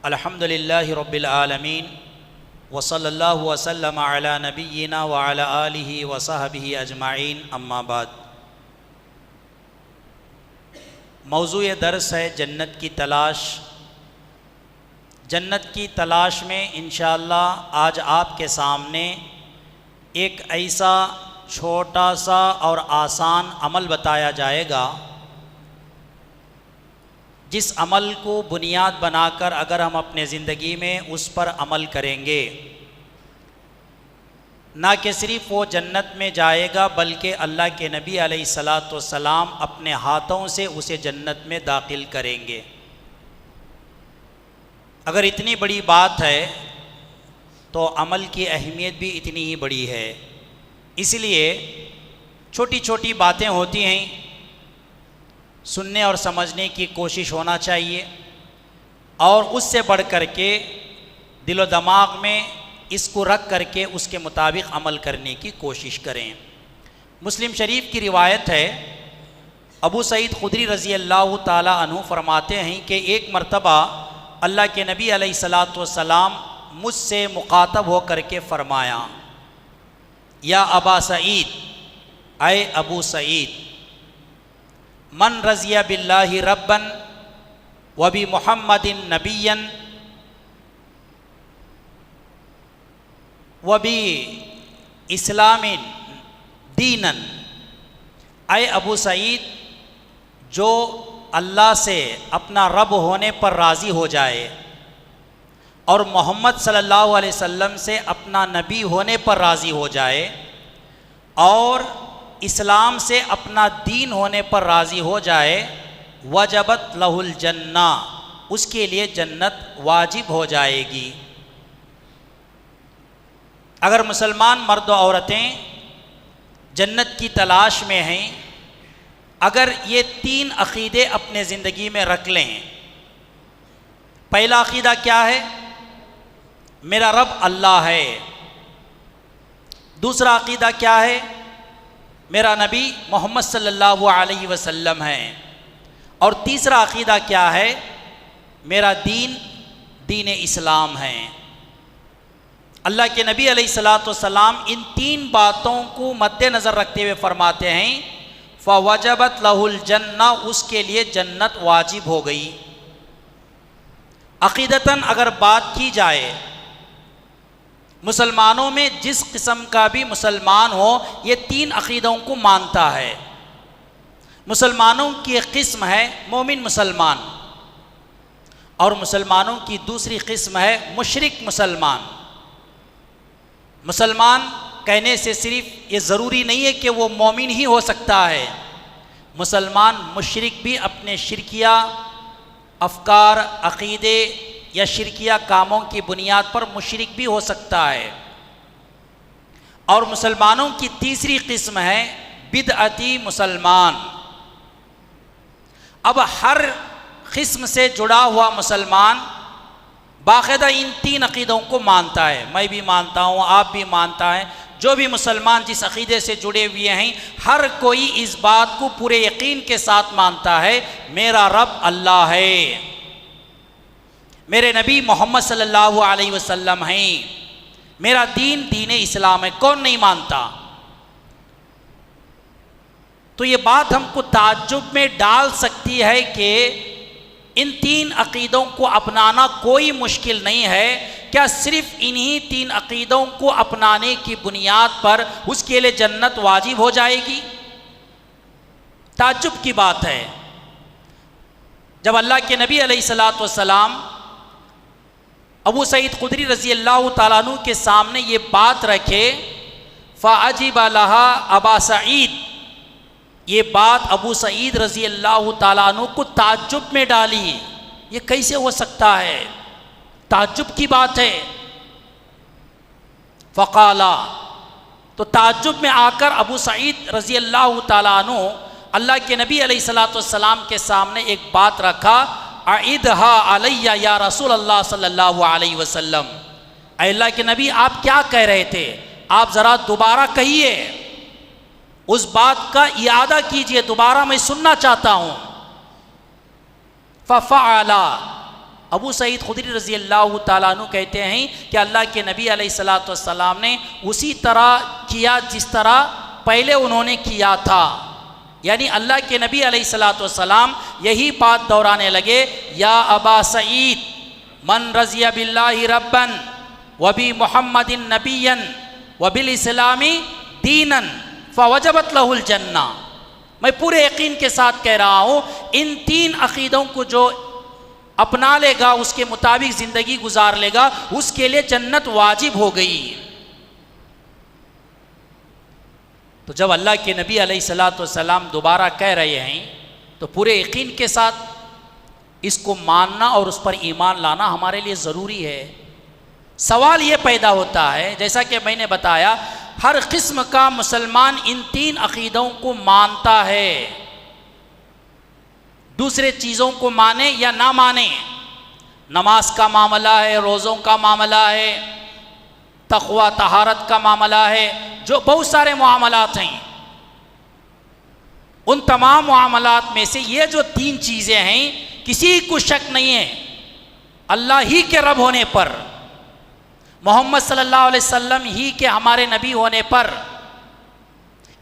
الحمد للہ رب العالمین وصلی اللہ وسلم علی نبینا وعلی آلہ وصحبہ اجمعین، اما بعد۔ موضوع درس ہے جنت کی تلاش۔ جنت کی تلاش میں انشاءاللہ آج آپ کے سامنے ایک ایسا چھوٹا سا اور آسان عمل بتایا جائے گا جس عمل کو بنیاد بنا کر اگر ہم اپنے زندگی میں اس پر عمل کریں گے، نہ کہ صرف وہ جنت میں جائے گا بلکہ اللہ کے نبی علیہ الصلاۃ والسلام اپنے ہاتھوں سے اسے جنت میں داخل کریں گے۔ اگر اتنی بڑی بات ہے تو عمل کی اہمیت بھی اتنی ہی بڑی ہے۔ اس لیے چھوٹی چھوٹی باتیں ہوتی ہیں، سننے اور سمجھنے کی کوشش ہونا چاہیے، اور اس سے بڑھ کر کے دل و دماغ میں اس کو رکھ کر کے اس کے مطابق عمل کرنے کی کوشش کریں۔ مسلم شریف کی روایت ہے، ابو سعید خدری رضی اللہ تعالی عنہ فرماتے ہیں کہ ایک مرتبہ اللہ کے نبی علیہ الصلاۃ والسلام مجھ سے مخاطب ہو کر کے فرمایا، یا ابا سعید، اے ابو سعید، من رضی باللہ ربا وبمحمد نبیا وباسلام دینا۔ اے ابو سعید، جو اللہ سے اپنا رب ہونے پر راضی ہو جائے اور محمد صلی اللہ علیہ وسلم سے اپنا نبی ہونے پر راضی ہو جائے اور اسلام سے اپنا دین ہونے پر راضی ہو جائے، وجبت لہ الجنہ، اس کے لیے جنت واجب ہو جائے گی۔ اگر مسلمان مرد و عورتیں جنت کی تلاش میں ہیں، اگر یہ تین عقیدے اپنے زندگی میں رکھ لیں۔ پہلا عقیدہ کیا ہے؟ میرا رب اللہ ہے۔ دوسرا عقیدہ کیا ہے؟ میرا نبی محمد صلی اللہ علیہ وسلم ہے۔ اور تیسرا عقیدہ کیا ہے؟ میرا دین دین اسلام ہے۔ اللہ کے نبی علیہ الصلاۃ والسلام ان تین باتوں کو مد نظر رکھتے ہوئے فرماتے ہیں، فوجبت لہ الجنہ، اس کے لیے جنت واجب ہو گئی۔ عقیدتاً اگر بات کی جائے، مسلمانوں میں جس قسم کا بھی مسلمان ہو یہ تین عقیدوں کو مانتا ہے۔ مسلمانوں کی ایک قسم ہے مومن مسلمان، اور مسلمانوں کی دوسری قسم ہے مشرک مسلمان۔ مسلمان کہنے سے صرف یہ ضروری نہیں ہے کہ وہ مومن ہی ہو سکتا ہے، مسلمان مشرک بھی اپنے شرکیہ افکار، عقیدے یا شرکیہ کاموں کی بنیاد پر مشرک بھی ہو سکتا ہے۔ اور مسلمانوں کی تیسری قسم ہے بدعتی مسلمان۔ اب ہر قسم سے جڑا ہوا مسلمان باقاعدہ ان تین عقیدوں کو مانتا ہے، میں بھی مانتا ہوں، آپ بھی مانتا ہے، جو بھی مسلمان جس عقیدے سے جڑے ہوئے ہیں ہر کوئی اس بات کو پورے یقین کے ساتھ مانتا ہے، میرا رب اللہ ہے، میرے نبی محمد صلی اللہ علیہ وسلم ہیں، میرا دین دین اسلام ہے۔ کون نہیں مانتا؟ تو یہ بات ہم کو تعجب میں ڈال سکتی ہے کہ ان تین عقیدوں کو اپنانا کوئی مشکل نہیں ہے، کیا صرف انہی تین عقیدوں کو اپنانے کی بنیاد پر اس کے لیے جنت واجب ہو جائے گی؟ تعجب کی بات ہے۔ جب اللہ کے نبی علیہ الصلاۃ والسلام ابو سعید خدری رضی اللہ تعالیٰ عنہ کے سامنے یہ بات رکھے، فَعَجِبَ لَهَا ابا سعید، یہ بات ابو سعید رضی اللہ تعالیٰ عنہ کو تعجب میں ڈالی، یہ کیسے ہو سکتا ہے؟ تعجب کی بات ہے۔ فقالا، تو تعجب میں آ کر ابو سعید رضی اللہ تعالیٰ عنہ اللہ کے نبی علیہ الصلاۃ والسلام کے سامنے ایک بات رکھا، اعدھا علیہ یا رسول اللہ صلی اللہ علیہ وسلم، اے اللہ کے نبی آپ کیا کہہ رہے تھے؟ آپ ذرا دوبارہ کہیے، اس بات کا اعادہ کیجئے، دوبارہ میں سننا چاہتا ہوں۔ ففعلا، ابو سعید خدری رضی اللہ تعالیٰ عنہ کہتے ہیں کہ اللہ کے نبی علیہ الصلوۃ والسلام نے اسی طرح کیا جس طرح پہلے انہوں نے کیا تھا، یعنی اللہ کے نبی علیہ الصلوۃ والسلام یہی بات دہرانے لگے، یا ابا سعید من رضی باللہ ربا وبمحمد نبیا وبالاسلام دینا فوجبت لہ الجنہ۔ میں پورے یقین کے ساتھ کہہ رہا ہوں، ان تین عقیدوں کو جو اپنا لے گا، اس کے مطابق زندگی گزار لے گا، اس کے لیے جنت واجب ہو گئی۔ تو جب اللہ کے نبی علیہ الصلوۃ والسلام دوبارہ کہہ رہے ہیں تو پورے یقین کے ساتھ اس کو ماننا اور اس پر ایمان لانا ہمارے لیے ضروری ہے۔ سوال یہ پیدا ہوتا ہے، جیسا کہ میں نے بتایا، ہر قسم کا مسلمان ان تین عقیدوں کو مانتا ہے، دوسرے چیزوں کو مانے یا نہ مانے، نماز کا معاملہ ہے، روزوں کا معاملہ ہے، تقوی طہارت کا معاملہ ہے، جو بہت سارے معاملات ہیں، ان تمام معاملات میں سے یہ جو تین چیزیں ہیں کسی کو شک نہیں ہے اللہ ہی کے رب ہونے پر، محمد صلی اللہ علیہ وسلم ہی کے ہمارے نبی ہونے پر،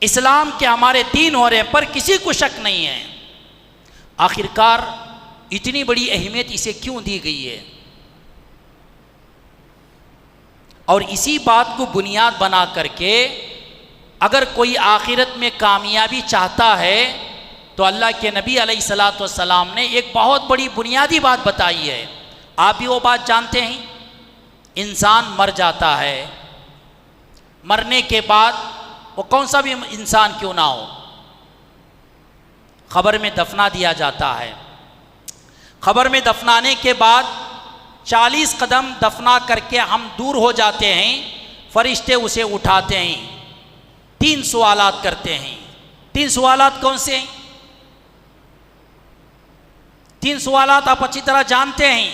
اسلام کے ہمارے دین ہونے پر کسی کو شک نہیں ہے۔ آخرکار اتنی بڑی اہمیت اسے کیوں دی گئی ہے؟ اور اسی بات کو بنیاد بنا کر کے اگر کوئی آخرت میں کامیابی چاہتا ہے تو اللہ کے نبی علیہ الصلوۃ والسلام نے ایک بہت بڑی بنیادی بات بتائی ہے۔ آپ بھی وہ بات جانتے ہیں، انسان مر جاتا ہے، مرنے کے بعد وہ کون سا بھی انسان کیوں نہ ہو، قبر میں دفنا دیا جاتا ہے۔ قبر میں دفنانے کے بعد 40 قدم دفنا کر کے ہم دور ہو جاتے ہیں، فرشتے اسے اٹھاتے ہیں، 3 سوالات کرتے ہیں۔ 3 سوالات کون سے ہیں؟ 3 سوالات آپ اچھی طرح جانتے ہیں۔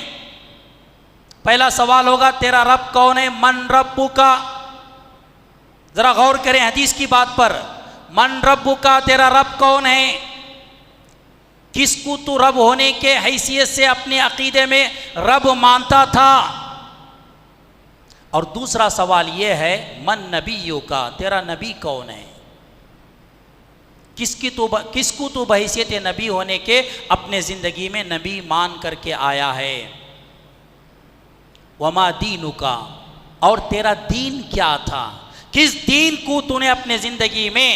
پہلا سوال ہوگا تیرا رب کون ہے؟ من ربک، ذرا غور کریں حدیث کی بات پر، من ربک، تیرا رب کون ہے؟ کس کو تو رب ہونے کے حیثیت سے اپنے عقیدے میں رب مانتا تھا؟ اور دوسرا سوال یہ ہے من نبیک، تیرا نبی کون ہے؟ کس کو تو بحیثیت نبی ہونے کے اپنے زندگی میں نبی مان کر کے آیا ہے؟ وما دینک، اور تیرا دین کیا تھا؟ کس دین کو تو نے اپنے زندگی میں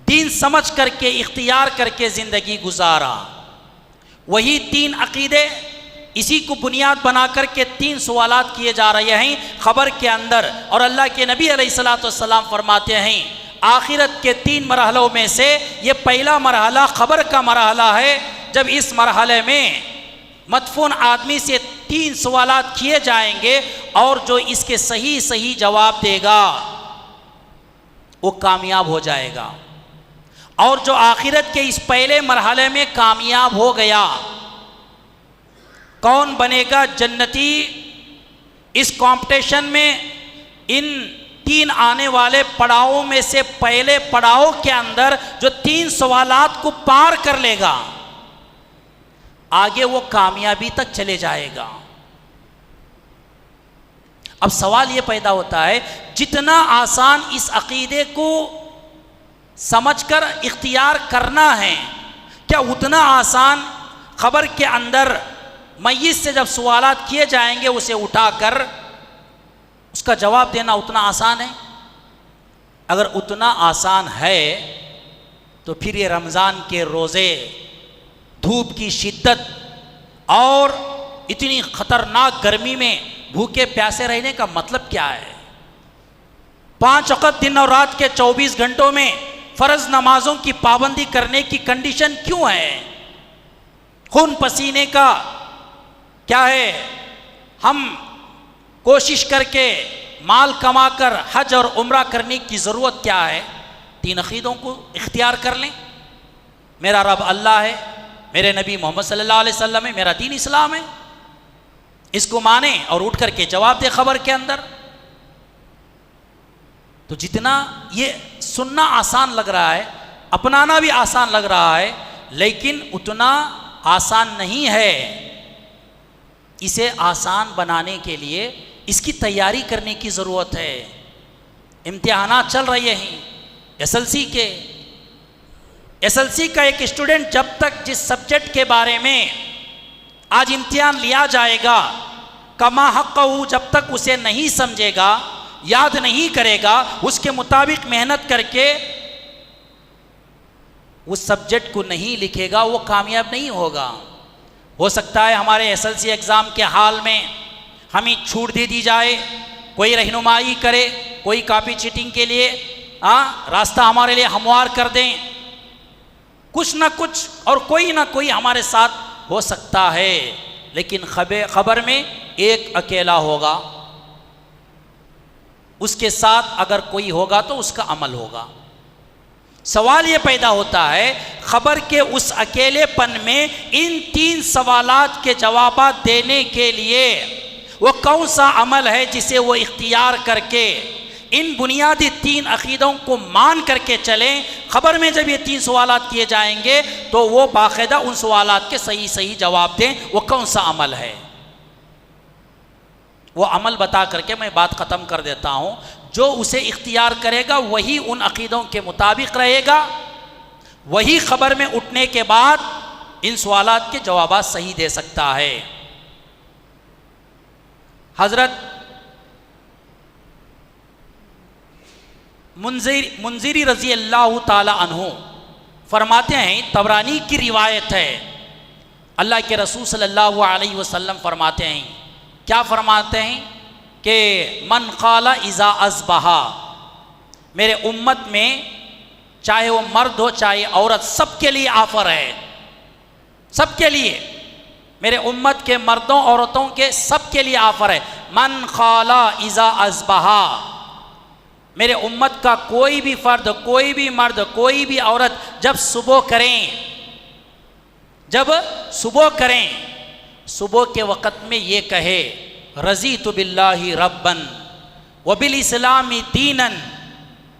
دین سمجھ کر کے اختیار کر کے زندگی گزارا؟ وہی 3 عقیدے، اسی کو بنیاد بنا کر کے 3 سوالات کیے جا رہے ہیں خبر کے اندر۔ اور اللہ کے نبی علیہ الصلوۃ والسلام فرماتے ہیں آخرت کے 3 مرحلوں میں سے یہ پہلا مرحلہ خبر کا مرحلہ ہے۔ جب اس مرحلے میں مدفون آدمی سے 3 سوالات کیے جائیں گے اور جو اس کے صحیح جواب دے گا وہ کامیاب ہو جائے گا، اور جو آخرت کے اس پہلے مرحلے میں کامیاب ہو گیا، کون بنے گا جنتی؟ اس کمپٹیشن میں ان 3 آنے والے پڑاؤں میں سے پہلے پڑاؤ کے اندر جو 3 سوالات کو پار کر لے گا آگے وہ کامیابی تک چلے جائے گا۔ اب سوال یہ پیدا ہوتا ہے جتنا آسان اس عقیدے کو سمجھ کر اختیار کرنا ہے، کیا اتنا آسان خبر کے اندر میت سے جب سوالات کیے جائیں گے اسے اٹھا کر اس کا جواب دینا اتنا آسان ہے؟ اگر اتنا آسان ہے تو پھر یہ رمضان کے روزے، دھوپ کی شدت اور اتنی خطرناک گرمی میں بھوکے پیاسے رہنے کا مطلب کیا ہے؟ 5 وقت دن اور رات کے 24 گھنٹوں میں فرض نمازوں کی پابندی کرنے کی کنڈیشن کیوں ہے؟ خون پسینے کا کیا ہے؟ ہم کوشش کر کے مال کما کر حج اور عمرہ کرنے کی ضرورت کیا ہے؟ 3 عقیدوں کو اختیار کر لیں۔ میرا رب اللہ ہے، میرے نبی محمد صلی اللہ علیہ وسلم ہے، میرا دین اسلام ہے، اس کو مانیں اور اٹھ کر کے جواب دے خبر کے اندر۔ تو جتنا یہ سننا آسان لگ رہا ہے، اپنانا بھی آسان لگ رہا ہے، لیکن اتنا آسان نہیں ہے. اسے آسان بنانے کے لیے اس کی تیاری کرنے کی ضرورت ہے. امتحانات چل رہے ہیں SLC کے. SLC کا ایک اسٹوڈنٹ جب تک جس سبجیکٹ کے بارے میں آج امتحان لیا جائے گا کما حقہ، جب تک اسے نہیں سمجھے گا، یاد نہیں کرے گا، اس کے مطابق محنت کر کے اس سبجیکٹ کو نہیں لکھے گا، وہ کامیاب نہیں ہوگا. ہو سکتا ہے ہمارے SLC ایگزام کے حال میں ہمیں چھوٹ دے دی جائے، کوئی رہنمائی کرے، کوئی کاپی چیٹنگ کے لیے راستہ ہمارے لیے ہموار کر دیں، کچھ نہ کچھ اور کوئی نہ کوئی ہمارے ساتھ ہو سکتا ہے. لیکن خبر میں ایک اکیلا ہوگا، اس کے ساتھ اگر کوئی ہوگا تو اس کا عمل ہوگا. سوال یہ پیدا ہوتا ہے خبر کے اس اکیلے پن میں ان 3 سوالات کے جوابات دینے کے لیے وہ کون سا عمل ہے جسے وہ اختیار کر کے ان بنیادی 3 عقیدوں کو مان کر کے چلیں. خبر میں جب یہ 3 سوالات کیے جائیں گے تو وہ باقاعدہ ان سوالات کے صحیح جواب دیں. وہ کون سا عمل ہے؟ وہ عمل بتا کر کے میں بات ختم کر دیتا ہوں. جو اسے اختیار کرے گا وہی ان عقیدوں کے مطابق رہے گا، وہی خبر میں اٹھنے کے بعد ان سوالات کے جوابات صحیح دے سکتا ہے. حضرت منذری رضی اللہ تعالی عنہ فرماتے ہیں، طبرانی کی روایت ہے، اللہ کے رسول صلی اللہ علیہ وسلم فرماتے ہیں، کیا فرماتے ہیں کہ من قال اذا اصبح، میرے امت میں چاہے وہ مرد ہو چاہے عورت، سب کے لیے آفر ہے، سب کے لیے، میرے امت کے مردوں عورتوں کے سب کے لیے آفر ہے. من قال اذا اصبح، میرے امت کا کوئی بھی فرد، کوئی بھی مرد، کوئی بھی عورت جب صبح کریں، صبح کے وقت میں یہ کہے رضیت باللہ ربا وبالاسلام دینا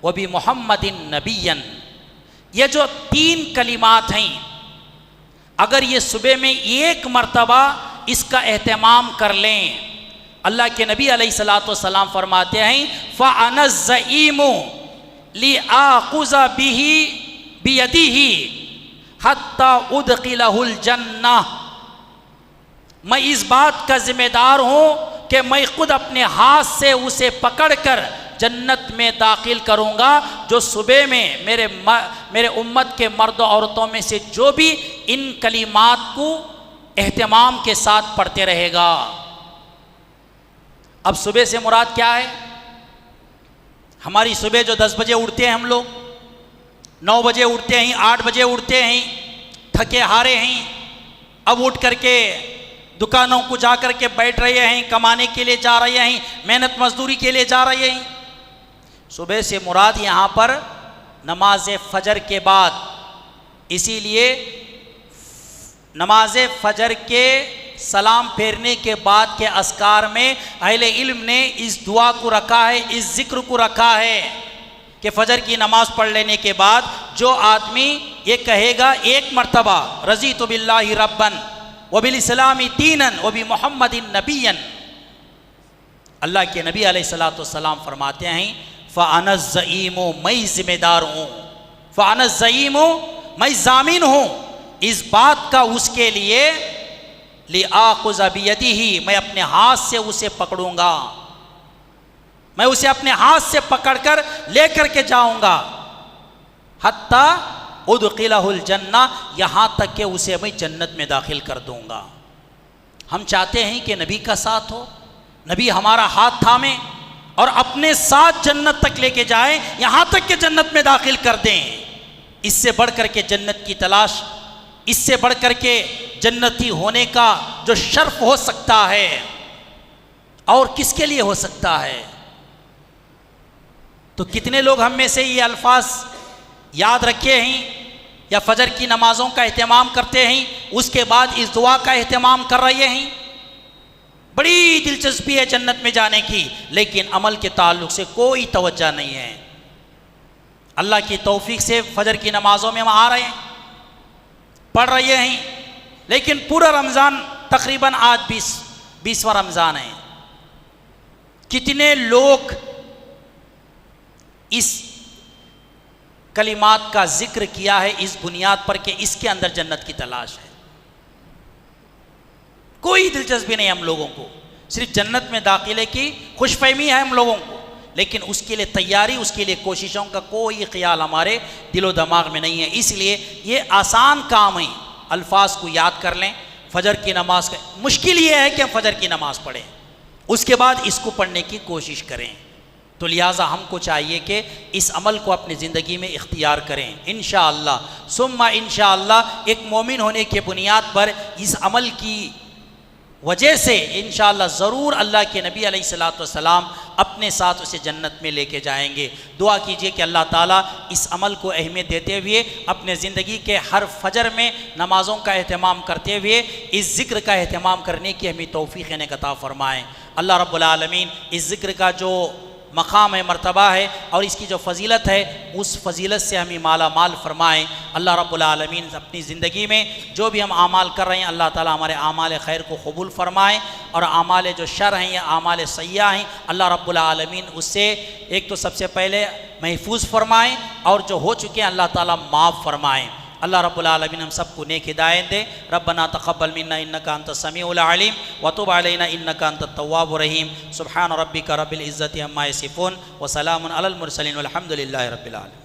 وبمحمد نبیا. یہ جو 3 کلمات ہیں، اگر یہ صبح میں ایک مرتبہ اس کا اہتمام کر لیں، اللہ کے نبی علیہ السلام فرماتے ہیں فَأَنَا الزَّعِيمُ لِآخُذَ بِهِ بِيَدِهِ حَتَّى أُدْخِلَهُ الْجَنَّةِ، میں اس بات کا ذمہ دار ہوں کہ میں خود اپنے ہاتھ سے اسے پکڑ کر جنت میں داخل کروں گا. جو صبح میں میرے امت کے مرد و عورتوں میں سے جو بھی ان کلمات کو اہتمام کے ساتھ پڑھتے رہے گا. اب صبح سے مراد کیا ہے؟ ہماری صبح جو 10 بجے اٹھتے ہیں ہم لوگ، 9 بجے اٹھتے ہیں، 8 بجے اٹھتے ہیں، تھکے ہارے ہیں، اب اٹھ کر کے دکانوں کو جا کر کے بیٹھ رہے ہیں، کمانے کے لیے جا رہے ہیں، محنت مزدوری کے لیے جا رہے ہیں. صبح سے مراد یہاں پر نماز فجر کے بعد، اسی لیے نماز فجر کے سلام پھیرنے کے بعد کے اذکار میں اہل علم نے اس دعا کو رکھا ہے، اس ذکر کو رکھا ہے کہ فجر کی نماز پڑھ لینے کے بعد جو آدمی یہ کہے گا ایک مرتبہ رضیت باللہ ربا وبالاسلام دینا وبمحمد نبیا، اللہ کے نبی علیہ السلام فرماتے ہیں فَأَنَا الزَّعِيمُ، میں ذمہ دار ہوں، فَأَنَا الزَّعِيمُ، میں ضامن ہوں اس بات کا اس کے لیے لِآخُذَ بِيَدِهِ، میں اپنے ہاتھ سے اسے پکڑوں گا، میں اسے اپنے ہاتھ سے پکڑ کر لے کر کے جاؤں گا حتیٰ ادخلہ الجنہ، یہاں تک کہ اسے میں جنت میں داخل کر دوں گا. ہم چاہتے ہیں کہ نبی کا ساتھ ہو، نبی ہمارا ہاتھ تھامیں اور اپنے ساتھ جنت تک لے کے جائیں، یہاں تک کہ جنت میں داخل کر دیں. اس سے بڑھ کر کے جنت کی تلاش، اس سے بڑھ کر کے جنتی ہونے کا جو شرف ہو سکتا ہے اور کس کے لیے ہو سکتا ہے؟ تو کتنے لوگ ہم میں سے یہ الفاظ یاد رکھے ہیں یا فجر کی نمازوں کا اہتمام کرتے ہیں، اس کے بعد اس دعا کا اہتمام کر رہے ہیں؟ بڑی دلچسپی ہے جنت میں جانے کی، لیکن عمل کے تعلق سے کوئی توجہ نہیں ہے. اللہ کی توفیق سے فجر کی نمازوں میں ہم آ رہے ہیں، پڑھ رہے ہیں، لیکن پورا رمضان تقریباً آج 20واں رمضان ہے، کتنے لوگ اس کلمات کا ذکر کیا ہے اس بنیاد پر کہ اس کے اندر جنت کی تلاش ہے. کوئی دلچسپی نہیں ہم لوگوں کو، صرف جنت میں داخلے کی خوش فہمی ہے ہم لوگوں کو، لیکن اس کے لیے تیاری، اس کے لیے کوششوں کا کوئی خیال ہمارے دل و دماغ میں نہیں ہے. اس لیے یہ آسان کام ہے، الفاظ کو یاد کر لیں. فجر کی نماز کا مشکل یہ ہے کہ ہم فجر کی نماز پڑھیں، اس کے بعد اس کو پڑھنے کی کوشش کریں. تو لہٰذا ہم کو چاہیے کہ اس عمل کو اپنی زندگی میں اختیار کریں انشاءاللہ ثم انشاءاللہ. ایک مومن ہونے کے بنیاد پر اس عمل کی وجہ سے انشاءاللہ ضرور اللہ کے نبی علیہ الصلوۃ والسلام اپنے ساتھ اسے جنت میں لے کے جائیں گے. دعا کیجئے کہ اللہ تعالیٰ اس عمل کو اہمیت دیتے ہوئے اپنے زندگی کے ہر فجر میں نمازوں کا اہتمام کرتے ہوئے اس ذکر کا اہتمام کرنے کی ہمیں توفیق عطا فرمائیں. اللہ رب العالمین اس ذکر کا جو مقام ہے، مرتبہ ہے، اور اس کی جو فضیلت ہے، اس فضیلت سے ہمیں مالا مال فرمائیں. اللہ رب العالمین اپنی زندگی میں جو بھی ہم اعمال کر رہے ہیں اللہ تعالیٰ ہمارے اعمال خیر کو قبول فرمائیں، اور اعمال جو شر ہیں یا اعمال سیئہ ہیں اللہ رب العالمین اس سے ایک تو سب سے پہلے محفوظ فرمائیں، اور جو ہو چکے ہیں اللہ تعالیٰ معاف فرمائیں. اللہ رب العالمین ہم سب کو نیک ہدایت دے. ربنا تقبل منا انک انت السمیع العلیم وتب علینا انک انت التواب الرحیم. سبحان ربک رب العزت عما یصفون وسلام علی المرسلین والحمد للہ رب العالمین.